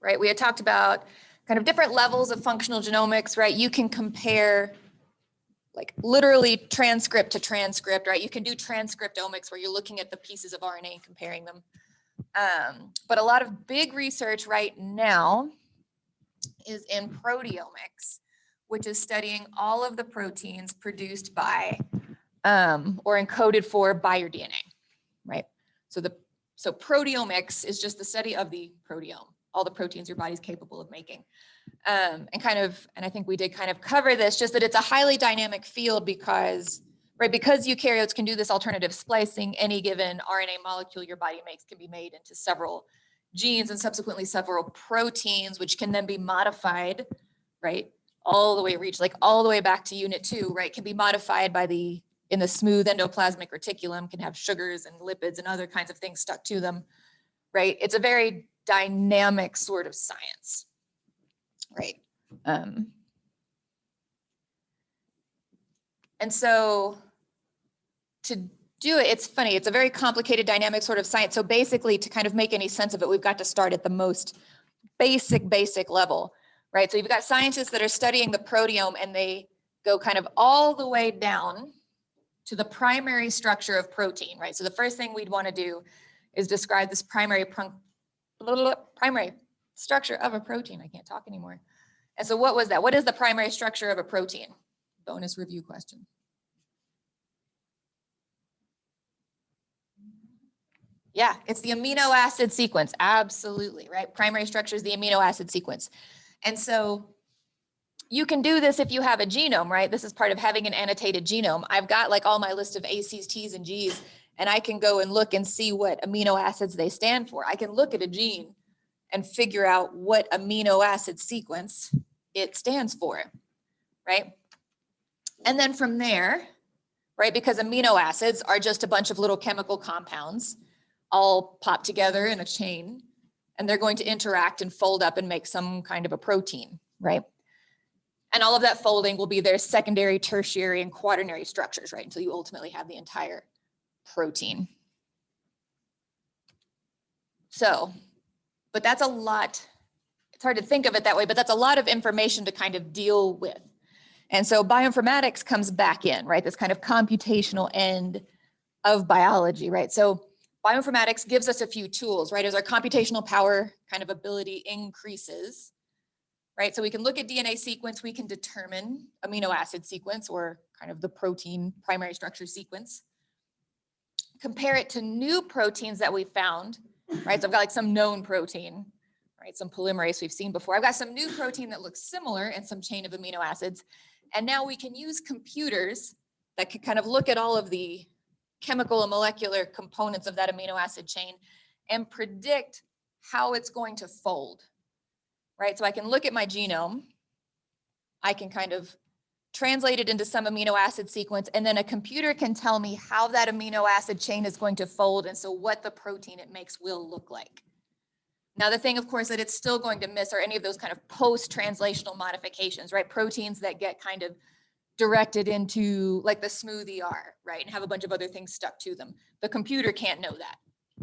right? We had talked about kind of different levels of functional genomics, right? You can compare like literally transcript to transcript, right? You can do transcriptomics where you're looking at the pieces of RNA and comparing them. But a lot of big research right now is in proteomics, which is studying all of the proteins produced by or encoded for by your DNA, right? So proteomics is just the study of the proteome, all the proteins your body's capable of making. And I think we did kind of cover this, just that it's a highly dynamic field because, right, because eukaryotes can do this alternative splicing, any given RNA molecule your body makes can be made into several genes and subsequently several proteins, which can then be modified, right, all the way all the way back to unit 2, right, can be modified by in the smooth endoplasmic reticulum, can have sugars and lipids and other kinds of things stuck to them, right? It's a very dynamic sort of science, right? And so to do it, it's funny, it's a very complicated dynamic sort of science. So basically to kind of make any sense of it, we've got to start at the most basic level, right? So you've got scientists that are studying the proteome and they go kind of all the way down to the primary structure of protein, right? So the first thing we'd want to do is describe this primary structure of a protein. I can't talk anymore. And so what was that? What is the primary structure of a protein? Bonus review question. Yeah, it's the amino acid sequence. Absolutely, right? Primary structure is the amino acid sequence. And so you can do this if you have a genome, right? This is part of having an annotated genome. I've got like all my list of ACs, Ts, and Gs, and I can go and look and see what amino acids they stand for. I can look at a gene and figure out what amino acid sequence it stands for, right? And then from there, right, because amino acids are just a bunch of little chemical compounds all popped together in a chain, and they're going to interact and fold up and make some kind of a protein, right? And all of that folding will be their secondary, tertiary, and quaternary structures, right? Until you ultimately have the entire protein. So, but that's a lot. It's hard to think of it that way, but that's a lot of information to kind of deal with. And so bioinformatics comes back in, right? This kind of computational end of biology, right? So bioinformatics gives us a few tools, right? As our computational power kind of ability increases, right? So we can look at DNA sequence, we can determine amino acid sequence or kind of the protein primary structure sequence, compare it to new proteins that we found, right? So I've got like some known protein, right? Some polymerase we've seen before. I've got some new protein that looks similar and some chain of amino acids. And now we can use computers that can kind of look at all of the chemical and molecular components of that amino acid chain and predict how it's going to fold, right? So I can look at my genome, I can kind of translate it into some amino acid sequence, and then a computer can tell me how that amino acid chain is going to fold, and so what the protein it makes will look like. Now, the thing, of course, that it's still going to miss are any of those kind of post-translational modifications, right? Proteins that get kind of directed into like the smooth ER, right? And have a bunch of other things stuck to them. The computer can't know that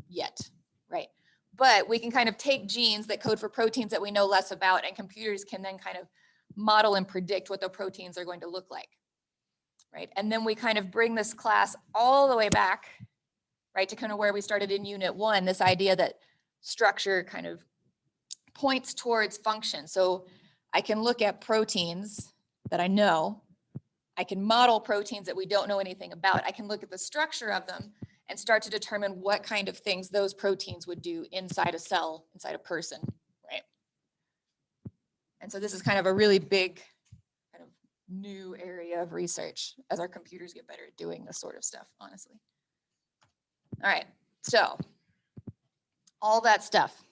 yet, right? But we can kind of take genes that code for proteins that we know less about, and computers can then kind of model and predict what the proteins are going to look like, right? And then we kind of bring this class all the way back, right, to kind of where we started in unit 1, this idea that structure kind of points towards function. So I can look at proteins that I know, I can model proteins that we don't know anything about, I can look at the structure of them and start to determine what kind of things those proteins would do inside a cell, inside a person, right? And so this is kind of a really big kind of new area of research as our computers get better at doing this sort of stuff, honestly. All right, so all that stuff.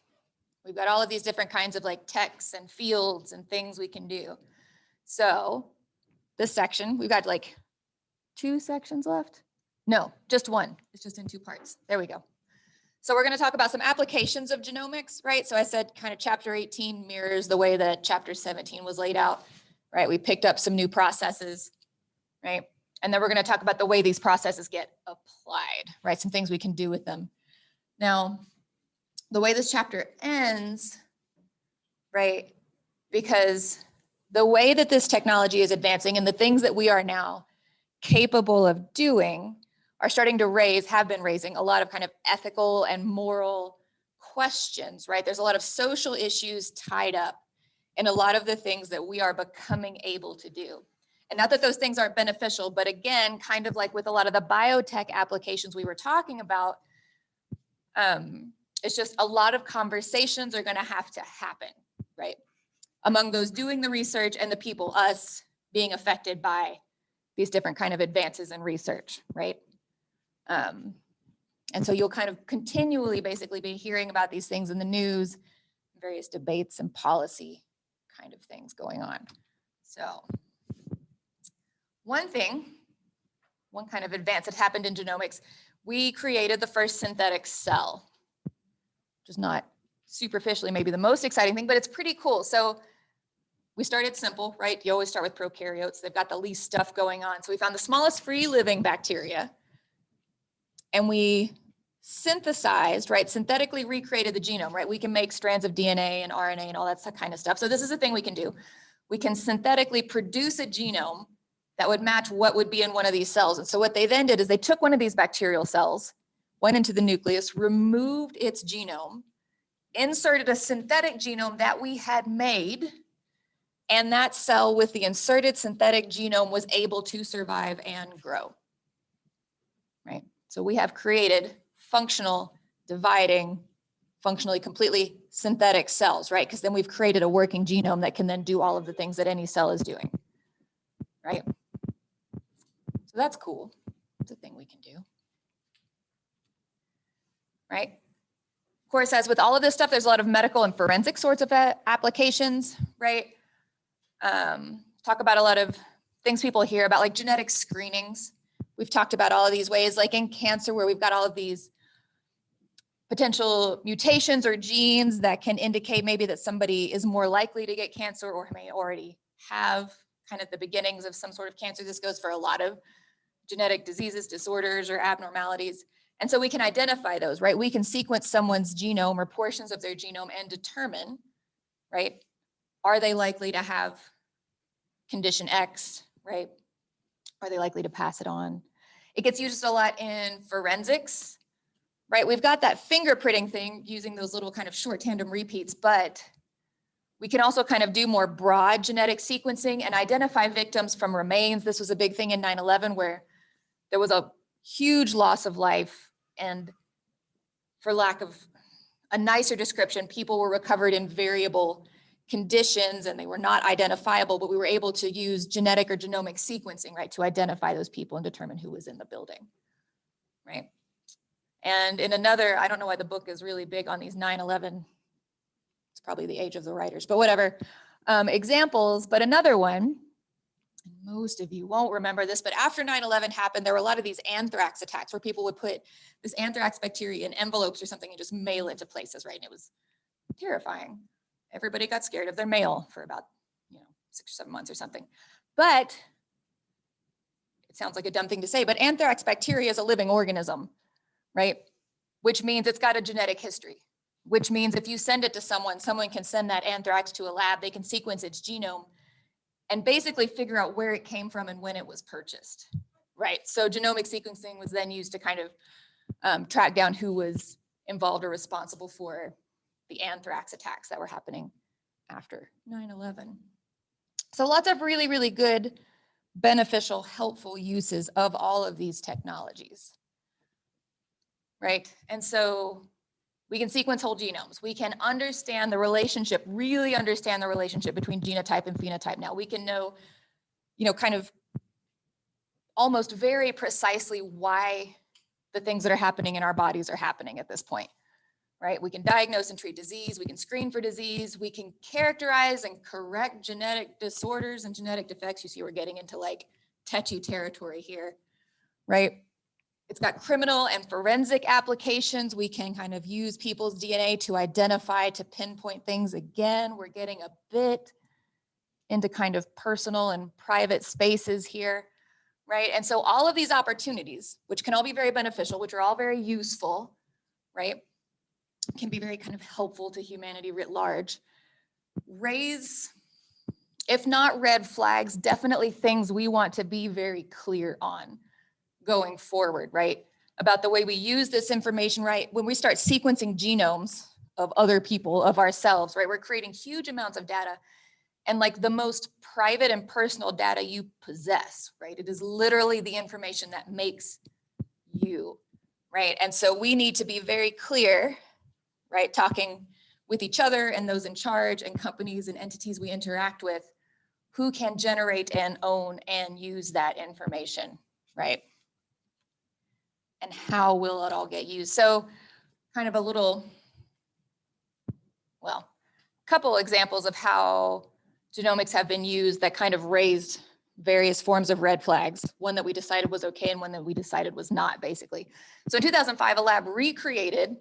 We've got all of these different kinds of like texts and fields and things we can do. So this section, we've got like 2 sections left. No, just 1. It's just in 2 parts. There we go. So we're going to talk about some applications of genomics, right? So I said kind of chapter 18 mirrors the way that chapter 17 was laid out, right? We picked up some new processes, right? And then we're going to talk about the way these processes get applied, right? Some things we can do with them. Now, the way this chapter ends, right? Because the way that this technology is advancing and the things that we are now capable of doing are starting to have been raising a lot of kind of ethical and moral questions, right? There's a lot of social issues tied up in a lot of the things that we are becoming able to do. And not that those things aren't beneficial, but again, kind of like with a lot of the biotech applications we were talking about, it's just a lot of conversations are going to have to happen, right? Among those doing the research and the people, us, being affected by these different kind of advances in research, right? And so you'll kind of continually basically be hearing about these things in the news, various debates and policy kind of things going on. So one kind of advance that happened in genomics, we created the first synthetic cell, which is not superficially maybe the most exciting thing, but it's pretty cool. So we started simple, right? You always start with prokaryotes. They've got the least stuff going on. So we found the smallest free living bacteria and we synthesized, right? Synthetically recreated the genome, right? We can make strands of DNA and RNA and all that kind of stuff. So this is a thing we can do. We can synthetically produce a genome that would match what would be in one of these cells. And so what they then did is they took one of these bacterial cells, went into the nucleus, removed its genome, inserted a synthetic genome that we had made, and that cell with the inserted synthetic genome was able to survive and grow, right? So we have created functional, dividing, functionally completely synthetic cells, right? Because then we've created a working genome that can then do all of the things that any cell is doing, right? So that's cool. It's a thing we can do, right? Of course, as with all of this stuff, there's a lot of medical and forensic sorts of applications, right? Talk about a lot of things people hear about, like genetic screenings. We've talked about all of these ways, like in cancer, where we've got all of these potential mutations or genes that can indicate maybe that somebody is more likely to get cancer or may already have kind of the beginnings of some sort of cancer. This goes for a lot of genetic diseases, disorders, or abnormalities. And so we can identify those, right? We can sequence someone's genome or portions of their genome and determine, right? Are they likely to have condition X, right? Are they likely to pass it on? It gets used a lot in forensics, right? We've got that fingerprinting thing using those little kind of short tandem repeats, but we can also kind of do more broad genetic sequencing and identify victims from remains. This was a big thing in 9/11 where there was a huge loss of life, and for lack of a nicer description, people were recovered in variable conditions and they were not identifiable, but we were able to use genetic or genomic sequencing, right, to identify those people and determine who was in the building, right? And in another, I don't know why the book is really big on these 9/11, it's probably the age of the writers, but whatever, examples, but another one, most of you won't remember this, but after 9/11 happened, there were a lot of these anthrax attacks where people would put this anthrax bacteria in envelopes or something and just mail it to places, right? And it was terrifying. Everybody got scared of their mail for about, 6 or 7 months or something. But it sounds like a dumb thing to say, but anthrax bacteria is a living organism, right? Which means it's got a genetic history, which means if you send it to someone can send that anthrax to a lab, they can sequence its genome and basically figure out where it came from and when it was purchased, right? So genomic sequencing was then used to kind of track down who was involved or responsible for the anthrax attacks that were happening after 9/11. So lots of really, really good, beneficial, helpful uses of all of these technologies, right? And so we can sequence whole genomes. We can understand the relationship, really understand the relationship between genotype and phenotype. Now we can know, kind of almost very precisely why the things that are happening in our bodies are happening at this point, right? We can diagnose and treat disease. We can screen for disease. We can characterize and correct genetic disorders and genetic defects. You see, we're getting into like touchy territory here, right? It's got criminal and forensic applications. We can kind of use people's DNA to identify, to pinpoint things. Again, we're getting a bit into kind of personal and private spaces here, right? And so all of these opportunities, which can all be very beneficial, which are all very useful, right? Can be very kind of helpful to humanity writ large. raise, if not red flags, definitely things we want to be very clear on going forward, right? About the way we use this information, right? When we start sequencing genomes of other people, of ourselves, right? We're creating huge amounts of data, and like the most private and personal data you possess, right? It is literally the information that makes you, right? And so we need to be very clear, right? Talking with each other and those in charge and companies and entities we interact with, who can generate and own and use that information, right? And how will it all get used? So kind of a little, well, couple examples of how genomics have been used that kind of raised various forms of red flags, one that we decided was okay and one that we decided was not, basically. So in 2005, a lab recreated,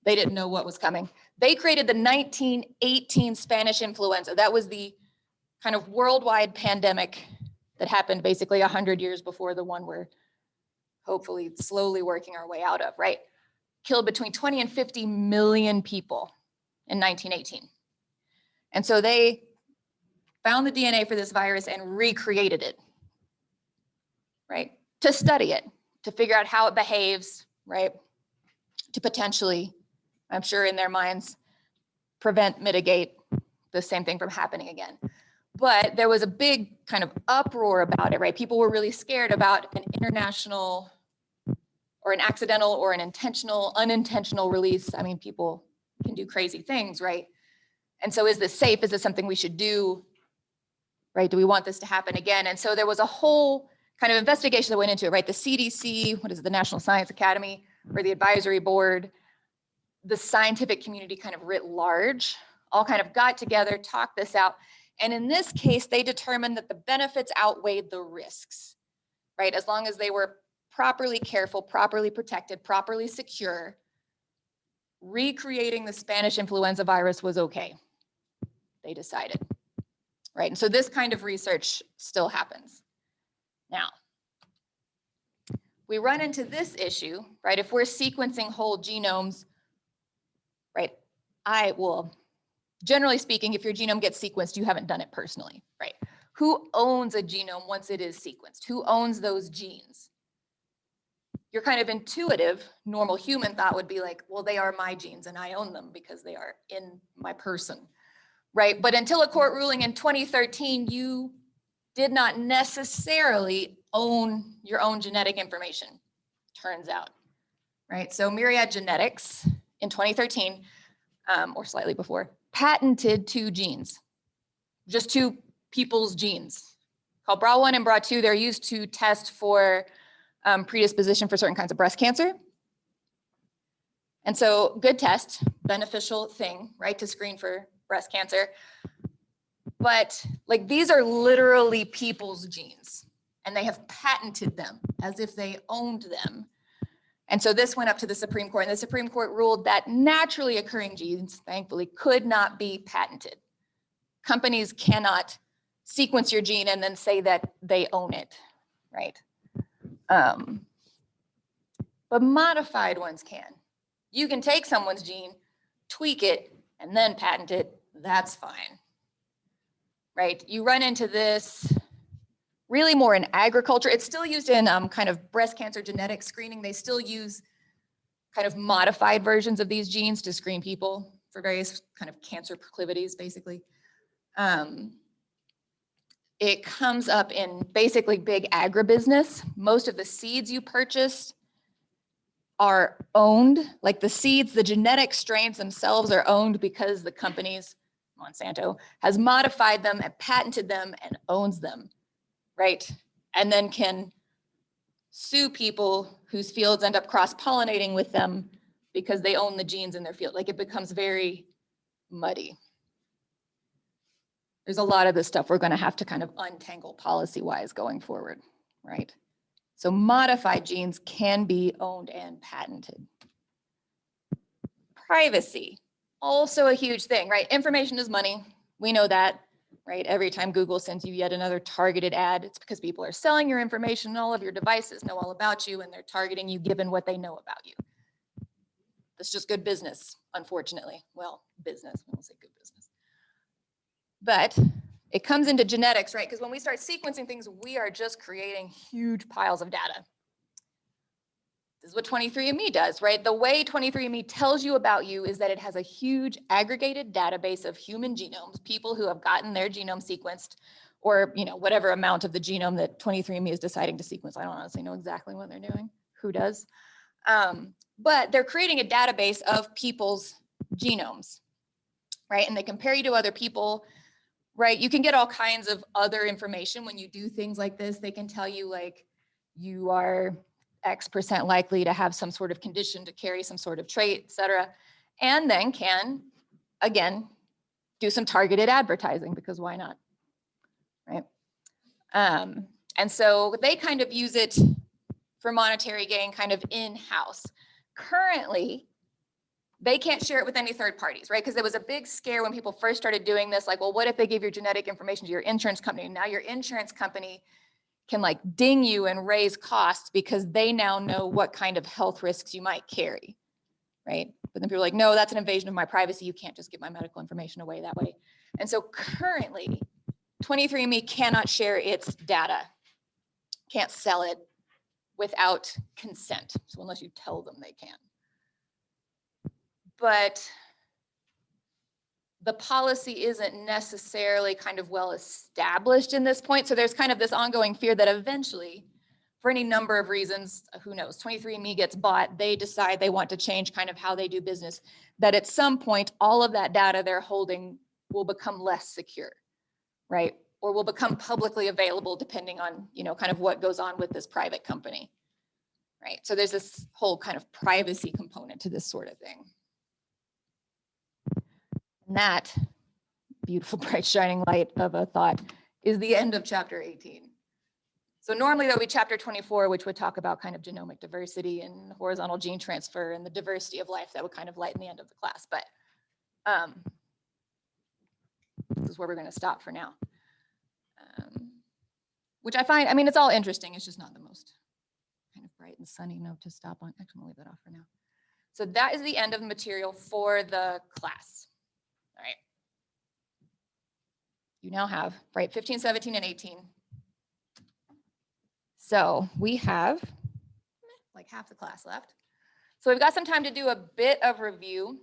they didn't know what was coming. They created the 1918 Spanish influenza. That was the kind of worldwide pandemic that happened basically 100 years before the one we're hopefully slowly working our way out of, right? Killed between 20 and 50 million people in 1918. And so they found the DNA for this virus and recreated it, right? To study it, to figure out how it behaves, right? To potentially, I'm sure in their minds, prevent, mitigate the same thing from happening again. But there was a big kind of uproar about it, right? People were really scared about an international or an accidental or an intentional, unintentional release. I mean, people can do crazy things, right? And so is this safe? Is this something we should do? Right? Do we want this to happen again? And so there was a whole kind of investigation that went into it, right? The CDC, what is it, the National Science Academy, or the advisory board, the scientific community kind of writ large, all kind of got together, talked this out. And in this case, they determined that the benefits outweighed the risks, right? As long as they were properly careful, properly protected, properly secure, recreating the Spanish influenza virus was okay, they decided, right? And so this kind of research still happens. Now, we run into this issue, right? If we're sequencing whole genomes, right? Generally speaking, if your genome gets sequenced, you haven't done it personally, right? Who owns a genome once it is sequenced? Who owns those genes? Your kind of intuitive, normal human thought would be like, well, they are my genes and I own them because they are in my person, right? But until a court ruling in 2013, you did not necessarily own your own genetic information, turns out, right? So Myriad Genetics in 2013, or slightly before, patented two genes, just two people's genes called BRA1 and BRA2. They're used to test for predisposition for certain kinds of breast cancer. And so good test, beneficial thing, right, to screen for breast cancer. But like these are literally people's genes and they have patented them as if they owned them. And so this went up to the Supreme Court, and the Supreme Court ruled that naturally occurring genes, thankfully, could not be patented. Companies cannot sequence your gene and then say that they own it, right? But modified ones can. You can take someone's gene, tweak it, and then patent it. That's fine, right? You run into this really more in agriculture. It's still used in kind of breast cancer genetic screening. They still use kind of modified versions of these genes to screen people for various kind of cancer proclivities, basically. It comes up in basically big agribusiness. Most of the seeds you purchase are owned, like the seeds, the genetic strains themselves are owned because the companies, Monsanto, has modified them and patented them and owns them, right? And then can sue people whose fields end up cross-pollinating with them because they own the genes in their field. Like it becomes very muddy. There's a lot of this stuff we're going to have to kind of untangle policy-wise going forward, right? So modified genes can be owned and patented. Privacy, also a huge thing, right? Information is money. We know that, right? Every time Google sends you yet another targeted ad, it's because people are selling your information and all of your devices know all about you and they're targeting you given what they know about you. That's just good business, unfortunately. Well, business, we won't say good business. But it comes into genetics, right? Because when we start sequencing things, we are just creating huge piles of data. This is what 23andMe does, right? The way 23andMe tells you about you is that it has a huge aggregated database of human genomes, people who have gotten their genome sequenced, or whatever amount of the genome that 23andMe is deciding to sequence. I don't honestly know exactly what they're doing. Who does? But they're creating a database of people's genomes, right? And they compare you to other people, right? You can get all kinds of other information when you do things like this. They can tell you like you are X% likely to have some sort of condition, to carry some sort of trait, et cetera. And then can, again, do some targeted advertising, because why not, right? And so they kind of use it for monetary gain kind of in-house. Currently, they can't share it with any third parties, right? Because there was a big scare when people first started doing this, like, well, what if they give your genetic information to your insurance company? Now your insurance company can like ding you and raise costs because they now know what kind of health risks you might carry, right? But then people are like, no, that's an invasion of my privacy. You can't just give my medical information away that way. And so currently, 23andMe cannot share its data, can't sell it without consent. So unless you tell them they can. But the policy isn't necessarily kind of well established in this point. So there's kind of this ongoing fear that eventually, for any number of reasons, who knows, 23andMe gets bought, they decide they want to change kind of how they do business, that at some point, all of that data they're holding will become less secure, right? Or will become publicly available depending on, kind of what goes on with this private company, right? So there's this whole kind of privacy component to this sort of thing. And that beautiful, bright, shining light of a thought is the end of chapter 18. So normally there'll be chapter 24, which would talk about kind of genomic diversity and horizontal gene transfer and the diversity of life. That would kind of lighten the end of the class. But this is where we're going to stop for now. Which I find, it's all interesting. It's just not the most kind of bright and sunny note to stop on. Actually, I'll leave that off for now. So that is the end of the material for the class. All right. You now have, right, 15, 17, and 18. So we have like half the class left. So we've got some time to do a bit of review.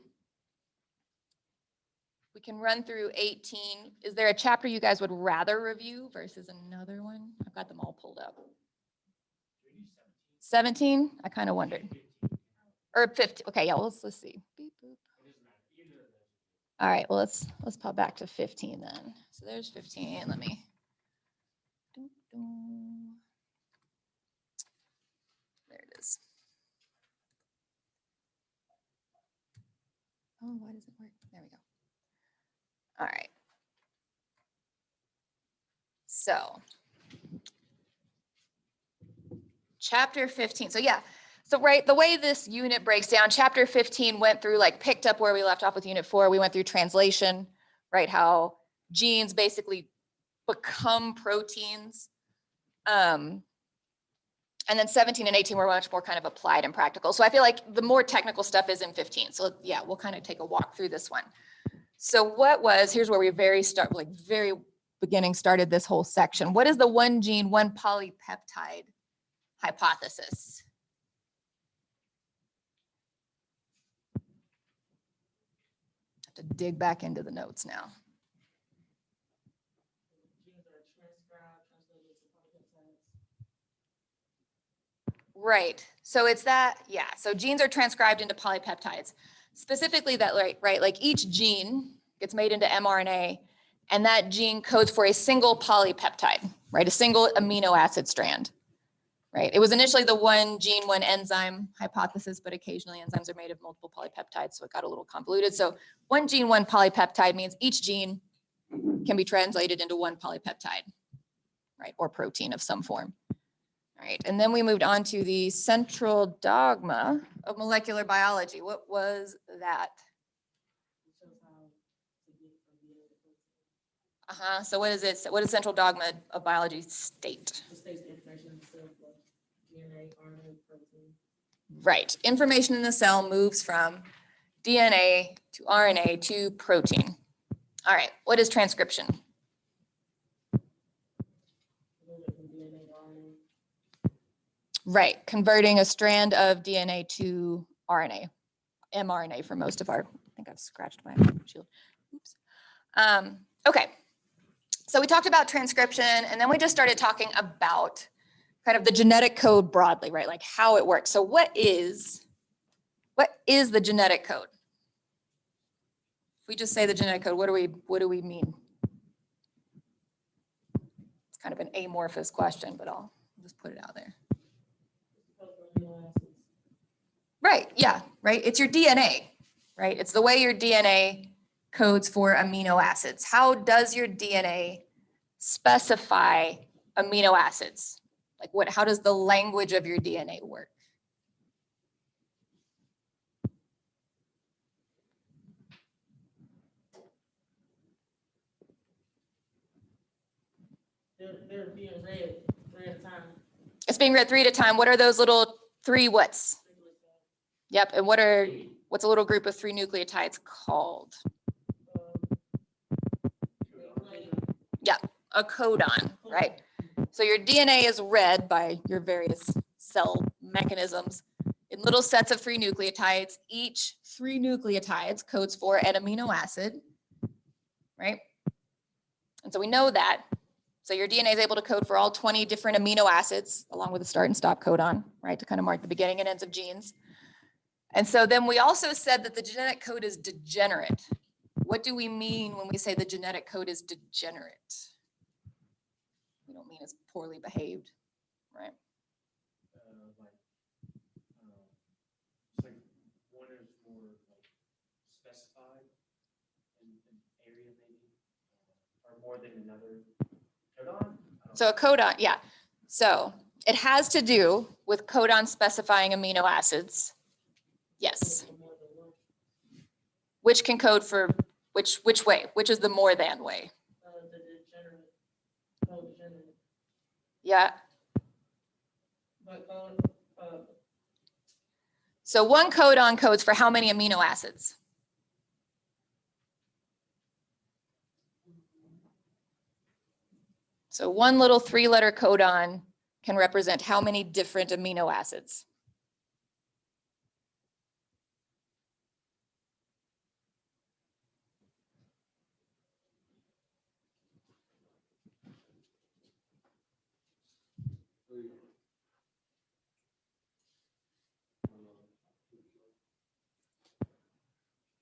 We can run through 18. Is there a chapter you guys would rather review versus another one? I've got them all pulled up. 17? I kind of wondered. Or 15. Okay, yeah, let's see. Beep, boop. All right, well, let's pop back to 15 then. So there's 15. Let me. There it is. Oh, why does it work? There we go. All right. So chapter 15. So yeah. So right, the way this unit breaks down, chapter 15 went through, like, picked up where we left off with unit 4. We went through translation, right? How genes basically become proteins. And then 17 and 18 were much more kind of applied and practical. So I feel like the more technical stuff is in 15. So yeah, we'll kind of take a walk through this one. So here's where we very beginning started this whole section. What is the one gene, one polypeptide hypothesis? To dig back into the notes now. Right. So it's that, yeah. So genes are transcribed into polypeptides. Specifically that, right, like each gene gets made into mRNA, and that gene codes for a single polypeptide, right? A single amino acid strand, right? It was initially the one gene, one enzyme hypothesis, but occasionally enzymes are made of multiple polypeptides, so it got a little convoluted. So one gene, one polypeptide means each gene can be translated into one polypeptide, right? Or protein of some form. All right, and then we moved on to the central dogma of molecular biology. What was that? So what is it? What does central dogma of biology state? It states the information in the cell from DNA, RNA, protein. Right, information in the cell moves from DNA to RNA to protein. All right, what is transcription? Right, converting a strand of DNA to RNA, mRNA for most of our, I think I've scratched my shield. Oops. Okay, so we talked about transcription, and then we just started talking about kind of the genetic code broadly, right? Like how it works. So what is the genetic code? If we just say the genetic code, what do we mean? It's kind of an amorphous question, but I'll just put it out there. Right, yeah, right. It's your DNA, right? It's the way your DNA codes for amino acids. How does your DNA specify amino acids? Like how does the language of your DNA work? They're being read three at a time. It's being read 3 at a time. What are those little 3 whats? Yep, and what's a little group of 3 nucleotides called? Yeah, a codon, right? So your DNA is read by your various cell mechanisms in little sets of 3 nucleotides. Each 3 nucleotides codes for an amino acid, right? And so we know that. So your DNA is able to code for all 20 different amino acids, along with a start and stop codon, right, to kind of mark the beginning and ends of genes. And so then we also said that the genetic code is degenerate. What do we mean when we say the genetic code is degenerate? We don't mean it's poorly behaved, right? It's like one is more like specified in an area maybe, or more than another codon. So a codon, yeah. So it has to do with codon specifying amino acids. Yes. Which can code for which way? Which is the more than way? The degenerate. Yeah. But So one codon codes for how many amino acids? So one little 3-letter codon can represent how many different amino acids?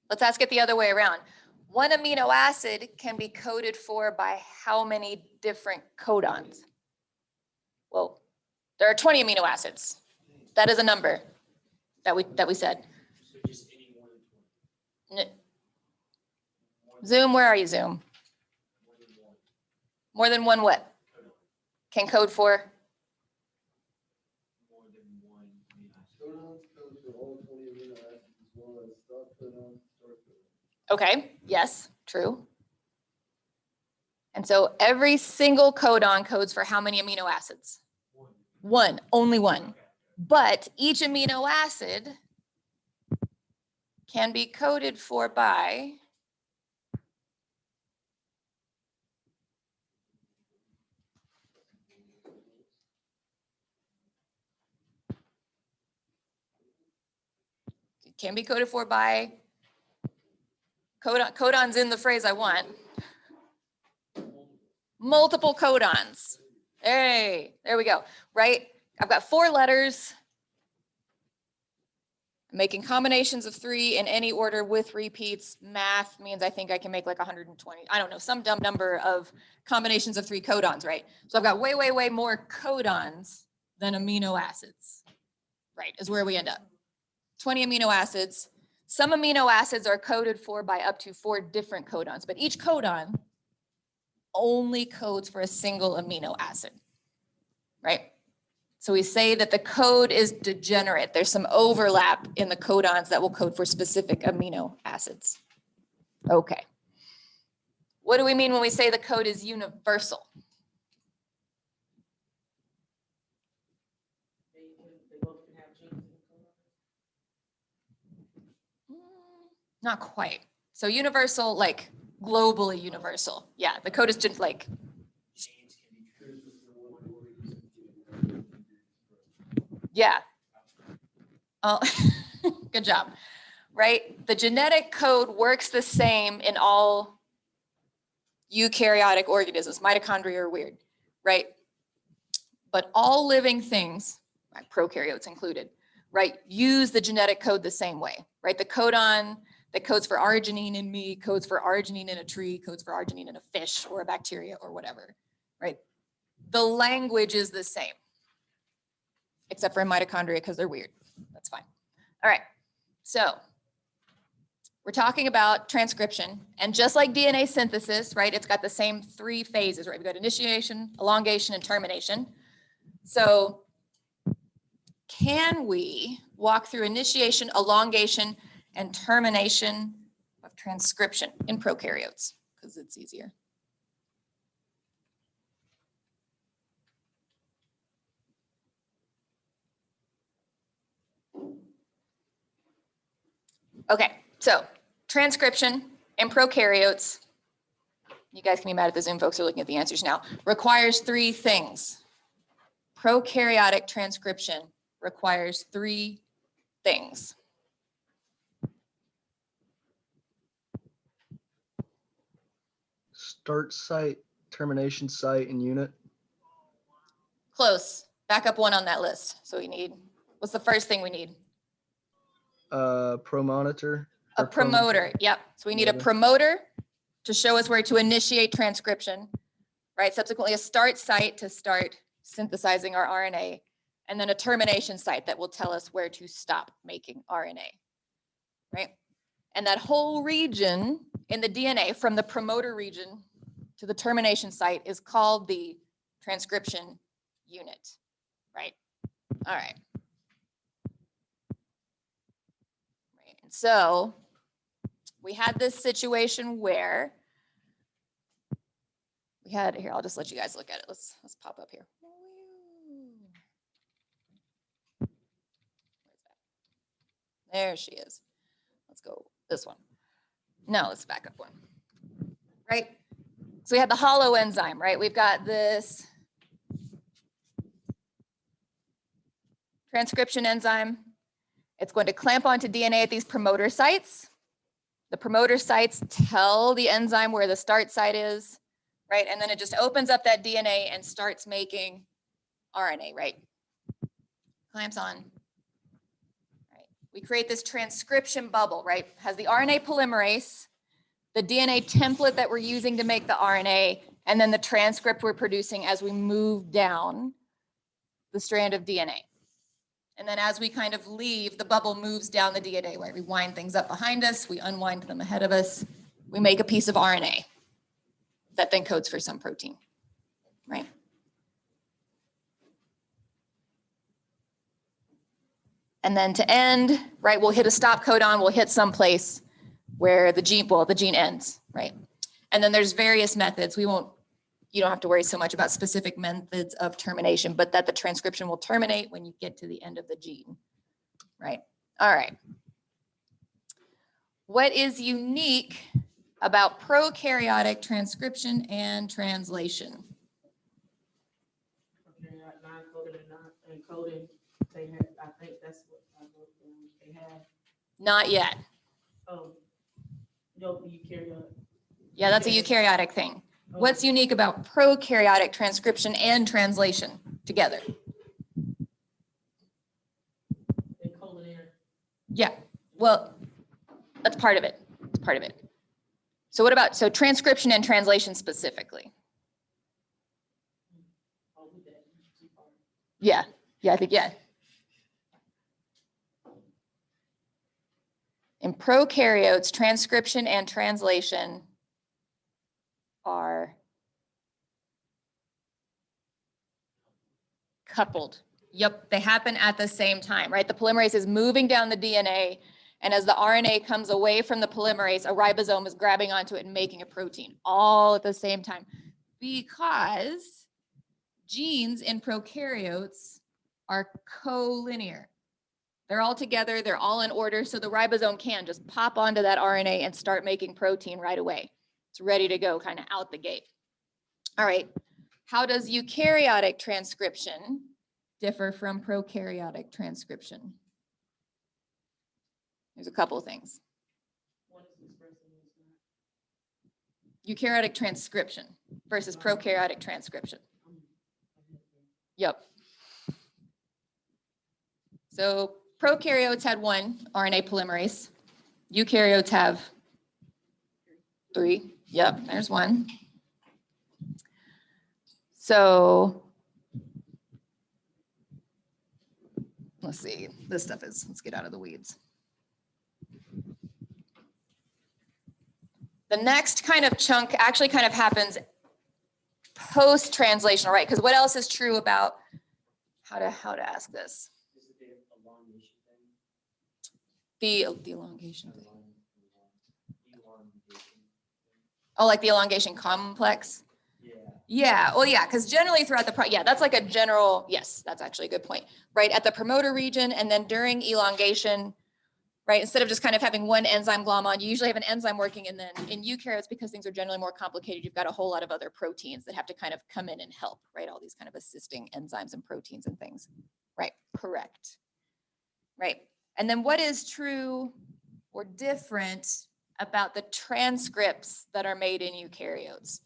Let's ask it the other way around. One amino acid can be coded for by how many different codons? Well, there are 20 amino acids. That is a number that we said. So just any more than 20. Zoom, where are you, Zoom? More than one. More than one what? Codon. Can code for? More than one amino acid. Codons code for all 20 amino acids as well as stop codon, start codon. Okay, yes, true. And so every single codon codes for how many amino acids? One, only one. But each amino acid can be coded for by codons in the phrase I want. Multiple codons. Hey, there we go, right? I've got 4 letters. I'm making combinations of 3 in any order with repeats. Math means I think I can make like 120. I don't know, some dumb number of combinations of 3 codons, right? So I've got way, way, way more codons than amino acids, right, is where we end up. 20 amino acids. Some amino acids are coded for by up to 4 different codons, but each codon only codes for a single amino acid, right? So we say that the code is degenerate. There's some overlap in the codons that will code for specific amino acids. Okay. What do we mean when we say the code is universal? they both can have genes in the codon. Not quite. So universal, like globally universal. Yeah, the code is just like, Genes can be Here's just the one organism. yeah. Oh, good job, right? The genetic code works the same in all eukaryotic organisms. Mitochondria are weird, right? But all living things, like prokaryotes included, right, use the genetic code the same way, right? The codon that codes for arginine in meat, codes for arginine in a tree, codes for arginine in a fish or a bacteria or whatever, right? The language is the same, except for in mitochondria because they're weird. That's fine. All right, so we're talking about transcription, and just like DNA synthesis, right, it's got the same 3 phases, right? We've got initiation, elongation, and termination. So can we walk through initiation, elongation, and termination of transcription in prokaryotes? Because it's easier. Okay, so transcription in prokaryotes, you guys can be mad at the Zoom folks who are looking at the answers now, requires 3 things. Prokaryotic transcription requires 3 things. Start site, termination site, and unit. Close. Back up 1 on that list. So we need, what's the first thing we need? Promonitor. A or promoter. Yep. So we need a promoter to show us where to initiate transcription, right? Subsequently, a start site to start synthesizing our RNA, and then a termination site that will tell us where to stop making RNA, right? And that whole region in the DNA from the promoter region to the termination site is called the transcription unit, right? All right. Right. And so we had this situation where we had, here, I'll just let you guys look at it. Let's pop up here. There she is. Let's go this one. No, let's back up 1. Right? So we had the hollow enzyme, right? We've got this transcription enzyme. It's going to clamp onto DNA at these promoter sites. The promoter sites tell the enzyme where the start site is, right? And then it just opens up that DNA and starts making RNA, right? Clamps on. Right. We create this transcription bubble, right? Has the RNA polymerase, the DNA template that we're using to make the RNA, and then the transcript we're producing as we move down the strand of DNA. And then as we kind of leave, the bubble moves down the DNA, right? We wind things up behind us, we unwind them ahead of us, we make a piece of RNA that then codes for some protein, right? And then to end, right, we'll hit a stop codon, we'll hit some place where the gene ends, right? And then there's various methods. You don't have to worry so much about specific methods of termination, but that the transcription will terminate when you get to the end of the gene, right? All right. What is unique about prokaryotic transcription and translation? Okay, non-coded and non-encoded, they had, I think that's what I wrote down, they have, Not yet. no, eukaryotic. Yeah, that's a eukaryotic thing. What's unique about prokaryotic transcription and translation together? Encoded in. Yeah, well, that's part of it. It's part of it. So what about, so transcription and translation specifically? Oh, with that, Yeah, I think, yeah. In prokaryotes, transcription and translation are coupled. Yep, they happen at the same time, right? The polymerase is moving down the DNA, and as the RNA comes away from the polymerase, a ribosome is grabbing onto it and making a protein, all at the same time. Because genes in prokaryotes are collinear. They're all together, they're all in order, so the ribosome can just pop onto that RNA and start making protein right away. It's ready to go kind of out the gate. All right. How does eukaryotic transcription differ from prokaryotic transcription? There's a couple of things. One is expressing, it's not. Eukaryotic transcription versus prokaryotic transcription. Yep. So prokaryotes had 1 RNA polymerase. Eukaryotes have 3. Yep, there's 1. So let's see, this stuff is, let's get out of the weeds. The next kind of chunk actually kind of happens post-translational, right? Because what else is true about how to ask this? Is it the elongation thing? The elongation thing. Elongation. Oh, like the elongation complex? Yeah. Yeah, well, yeah, because generally throughout the, yeah, that's like a general, yes, that's actually a good point, right? At the promoter region and then during elongation, right? Instead of just kind of having one enzyme glom on, you usually have an enzyme working, and then in eukaryotes, because things are generally more complicated, you've got a whole lot of other proteins that have to kind of come in and help, right? All these kind of assisting enzymes and proteins and things, right? Correct, right? And then what is true or different about the transcripts that are made in eukaryotes,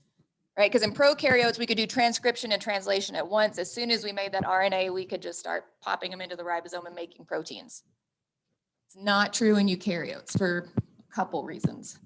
right? Because in prokaryotes, we could do transcription and translation at once. As soon as we made that RNA, we could just start popping them into the ribosome and making proteins. It's not true in eukaryotes for a couple reasons.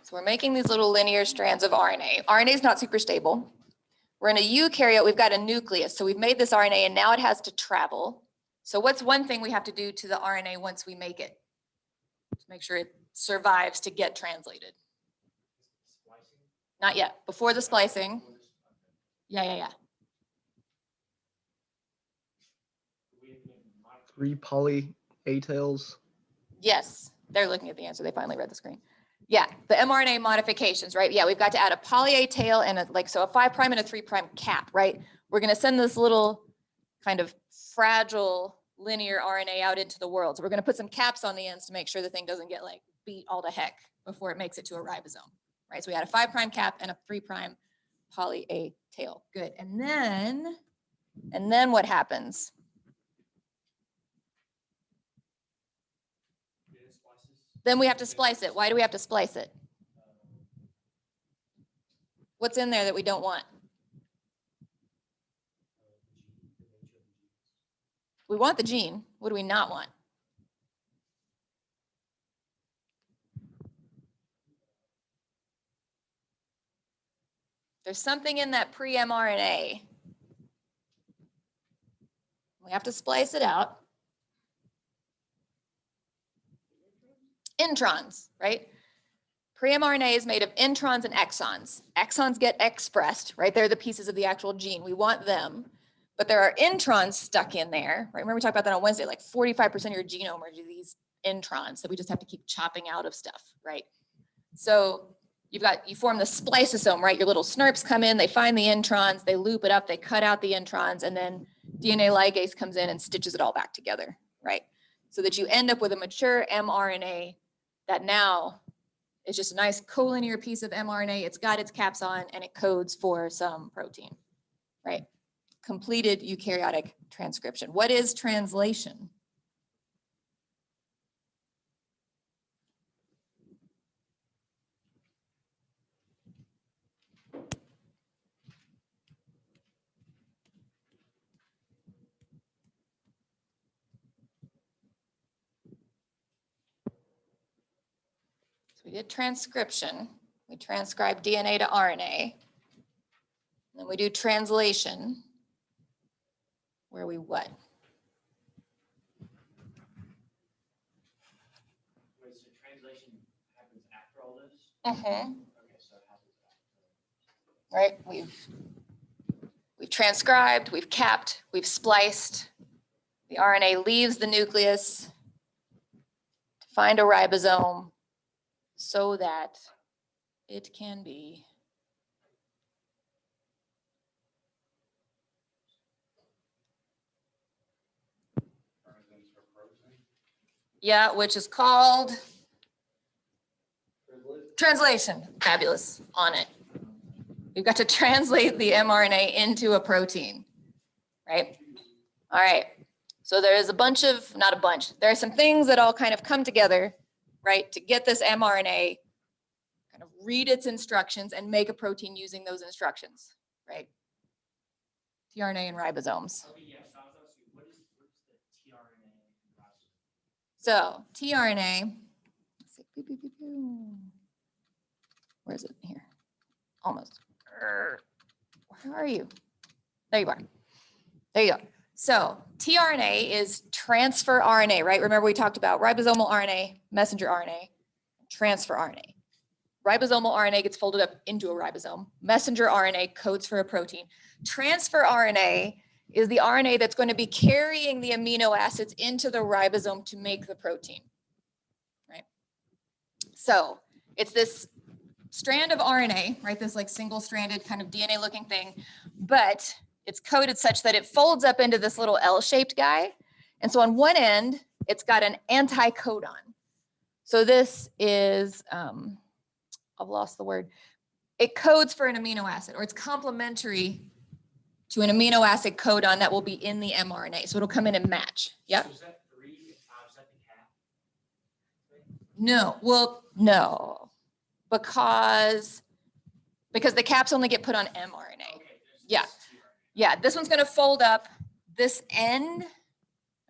So we're making these little linear strands of RNA. RNA is not super stable. We're in a eukaryote, we've got a nucleus. So we've made this RNA and now it has to travel. So what's one thing we have to do to the RNA once we make it to make sure it survives to get translated? Splicing? Not yet, before the splicing. Yeah. 3 poly A tails. Yes, they're looking at the answer. They finally read the screen. Yeah, the mRNA modifications, right? Yeah, we've got to add a poly A tail and so a 5' and a 3' cap, right? We're going to send this little kind of fragile linear RNA out into the world. So we're going to put some caps on the ends to make sure the thing doesn't get like beat all to heck before it makes it to a ribosome, right? So we had a 5' cap and a 3' poly A tail. Good. And then what happens? Then we have to splice it. Why do we have to splice it? What's in there that we don't want? We want the gene. What do we not want? There's something in that pre-mRNA. We have to splice it out. Introns, right? Pre-mRNA is made of introns and exons. Exons get expressed, right? They're the pieces of the actual gene. We want them, but there are introns stuck in there, right? Remember we talked about that on Wednesday, like 45% of your genome are these introns that we just have to keep chopping out of stuff, right? So you form the spliceosome, right? Your little SNRPs come in, they find the introns, they loop it up, they cut out the introns, and then DNA ligase comes in and stitches it all back together, right? So that you end up with a mature mRNA that now is just a nice collinear piece of mRNA. It's got its caps on and it codes for some protein, right? Completed eukaryotic transcription. What is translation? We did transcription. We transcribe DNA to RNA. Then we do translation, where we what? Wait, so translation happens after all this? Mm-hmm. Okay, so it happens after. Right? We've transcribed, we've capped, we've spliced. The RNA leaves the nucleus to find a ribosome so that it can be which is called translation. Fabulous. On it. We've got to translate the mRNA into a protein, right? All right. So there's a bunch of, not a bunch, there are some things that all kind of come together, right, to get this mRNA kind of read its instructions and make a protein using those instructions, right? tRNA and ribosomes. Okay, yeah, so I was asking, what is the tRNA and ribosome? So tRNA, where is it here? Almost. Where are you? There you are. There you go. So tRNA is transfer RNA, right? Remember we talked about ribosomal RNA, messenger RNA, transfer RNA. Ribosomal RNA gets folded up into a ribosome. Messenger RNA codes for a protein. Transfer RNA is the RNA that's going to be carrying the amino acids into the ribosome to make the protein, right? So it's this strand of RNA, right? This like single-stranded kind of DNA looking thing, but it's coded such that it folds up into this little L-shaped guy. And so on one end, it's got an anticodon. So this is, I've lost the word. It codes for an amino acid, or it's complementary to an amino acid codon that will be in the mRNA. So it'll come in and match. Yep. So is that 3? Is that the cap? No, well, no, because the caps only get put on mRNA. Okay, Yeah. tRNA. Yeah, this one's going to fold up this end.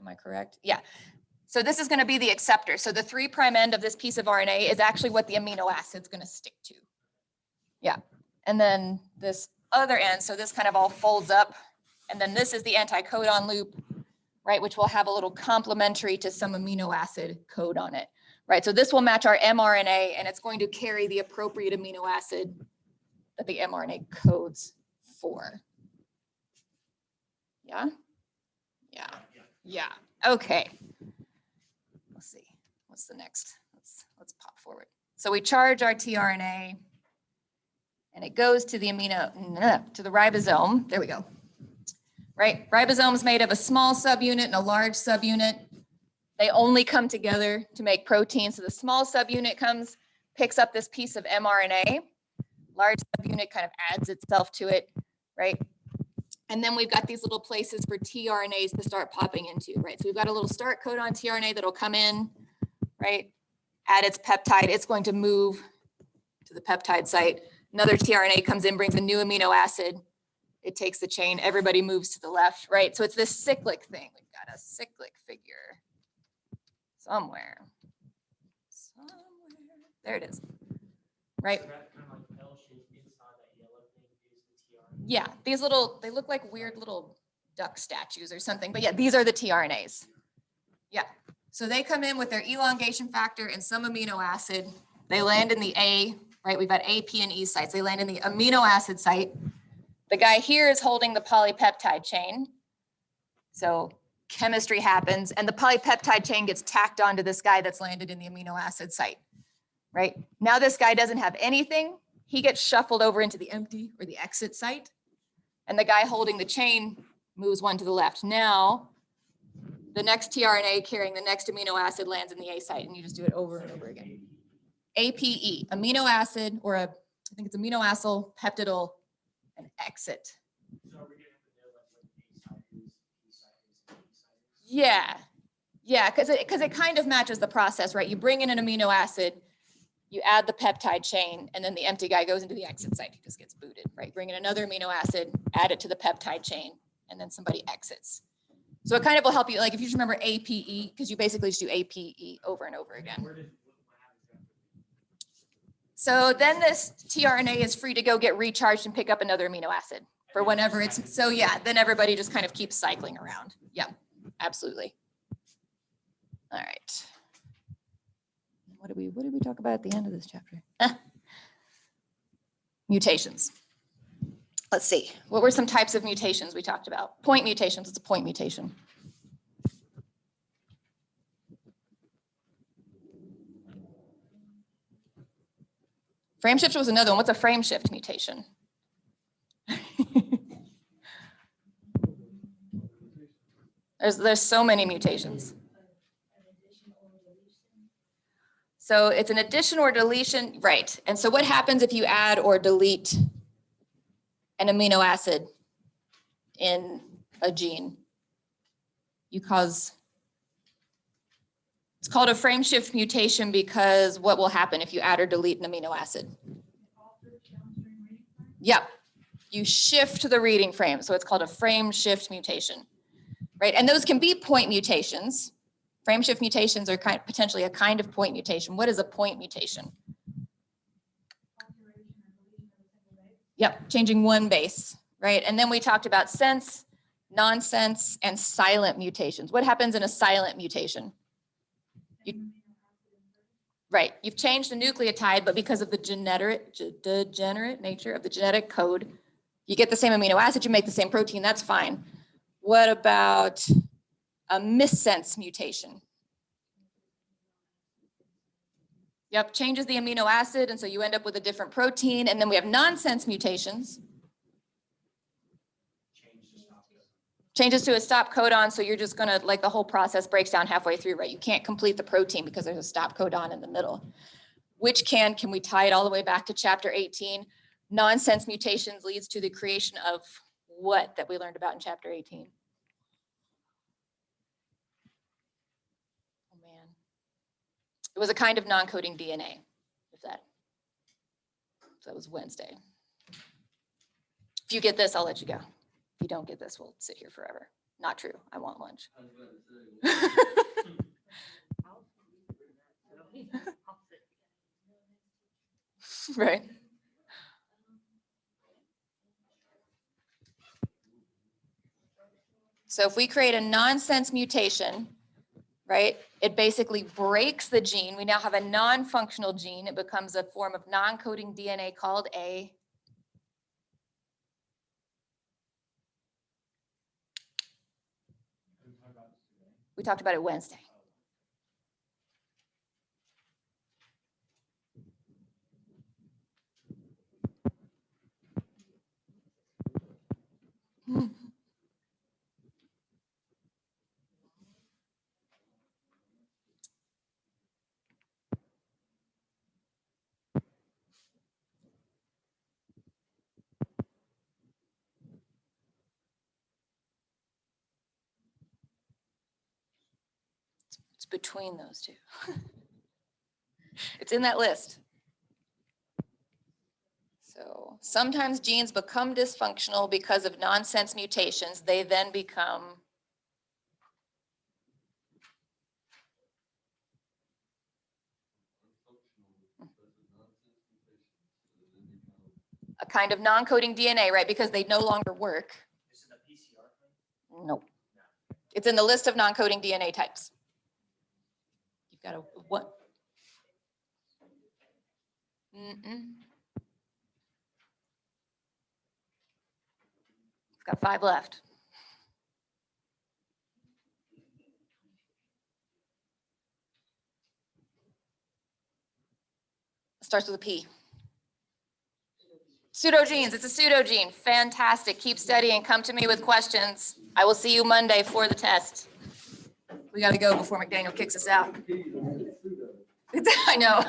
Am I correct? Yeah. So this is going to be the acceptor. So the 3' end of this piece of RNA is actually what the amino acid's going to stick to. Yeah. And then this other end, so this kind of all folds up. And then this is the anticodon loop, right, which will have a little complementary to some amino acid code on it, right? So this will match our mRNA, and it's going to carry the appropriate amino acid that the mRNA codes for. Yeah? Yeah. Yeah. Okay. Let's see. What's the next? Let's pop forward. So we charge our tRNA and it goes to the to the ribosome. There we go. Right? Ribosome is made of a small subunit and a large subunit. They only come together to make protein. So the small subunit comes, picks up this piece of mRNA. Large subunit kind of adds itself to it, right? And then we've got these little places for tRNAs to start popping into, right? So we've got a little start codon tRNA that'll come in, right? Add its peptide. It's going to move to the peptide site. Another tRNA comes in, brings a new amino acid. It takes the chain. Everybody moves to the left, right? So it's this cyclic thing. We've got a cyclic figure somewhere. There it is, right? So that kind of like L-shaped inside that yellow thing is the tRNA. Yeah, these little, they look like weird little duck statues or something, but yeah, these are the tRNAs. Yeah, so they come in with their elongation factor and some amino acid. They land in the A, right? We've got A, P, and E sites. They land in the amino acid site. The guy here is holding the polypeptide chain. So chemistry happens and the polypeptide chain gets tacked onto this guy that's landed in the amino acid site, right? Now this guy doesn't have anything. He gets shuffled over into the empty or the exit site. And the guy holding the chain moves one to the left. Now, the next tRNA carrying the next amino acid lands in the A site and you just do it over and over again. APE, amino acid, or I think it's amino acyl, peptidyl, and exit. So are we gonna have to know like what A site is, P site is, and E site is? Yeah, yeah, because it kind of matches the process, right? You bring in an amino acid, you add the peptide chain, and then the empty guy goes into the exit site. He just gets booted, right? Bring in another amino acid, add it to the peptide chain, and then somebody exits. So it kind of will help you, like if you just remember APE, because you basically just do APE over and over again. What happens after? So then this tRNA is free to go get recharged and pick up another amino acid for whenever it's, so yeah, then everybody just kind of keeps cycling around. Yeah, absolutely. All right. What did we talk about at the end of this chapter? Mutations. Let's see. What were some types of mutations we talked about? Point mutations. It's a point mutation. Frameshift was another one. What's a frameshift mutation? There's so many mutations. So it's an addition or deletion, right? And so what happens if you add or delete an amino acid in a gene? You cause, it's called a frameshift mutation because what will happen if you add or delete an amino acid? Yep, you shift the reading frame. So it's called a frameshift mutation, right? And those can be point mutations. Frameshift mutations are potentially a kind of point mutation. What is a point mutation? Yep, changing one base, right? And then we talked about sense, nonsense, and silent mutations. What happens in a silent mutation? Right, you've changed the nucleotide, but because of the degenerate nature of the genetic code, you get the same amino acid, you make the same protein, that's fine. What about a missense mutation? Yep, changes the amino acid, and so you end up with a different protein. And then we have nonsense mutations. Changes to a stop codon, so you're just gonna, like, the whole process breaks down halfway through, right? You can't complete the protein because there's a stop codon in the middle. Which can we tie it all the way back to chapter 18? Nonsense mutations leads to the creation of what that we learned about in chapter 18? Oh man. It was a kind of non-coding DNA, if that. So that was Wednesday. If you get this, I'll let you go. If you don't get this, we'll sit here forever. Not true. I want lunch. Right. So if we create a nonsense mutation, right, it basically breaks the gene. We now have a non-functional gene. It becomes a form of non-coding DNA called a we talked about it Wednesday. It's between those two. It's in that list. So sometimes genes become dysfunctional because of nonsense mutations. They then become a kind of non-coding DNA, right? Because they no longer work. Is it a PCR thing? Nope. It's in the list of non-coding DNA types. You've got a what? It's got 5 left. It starts with a P. Pseudogenes, it's a pseudogene. Fantastic. Keep studying. Come to me with questions. I will see you Monday for the test. We got to go before McDaniel kicks us out. I know.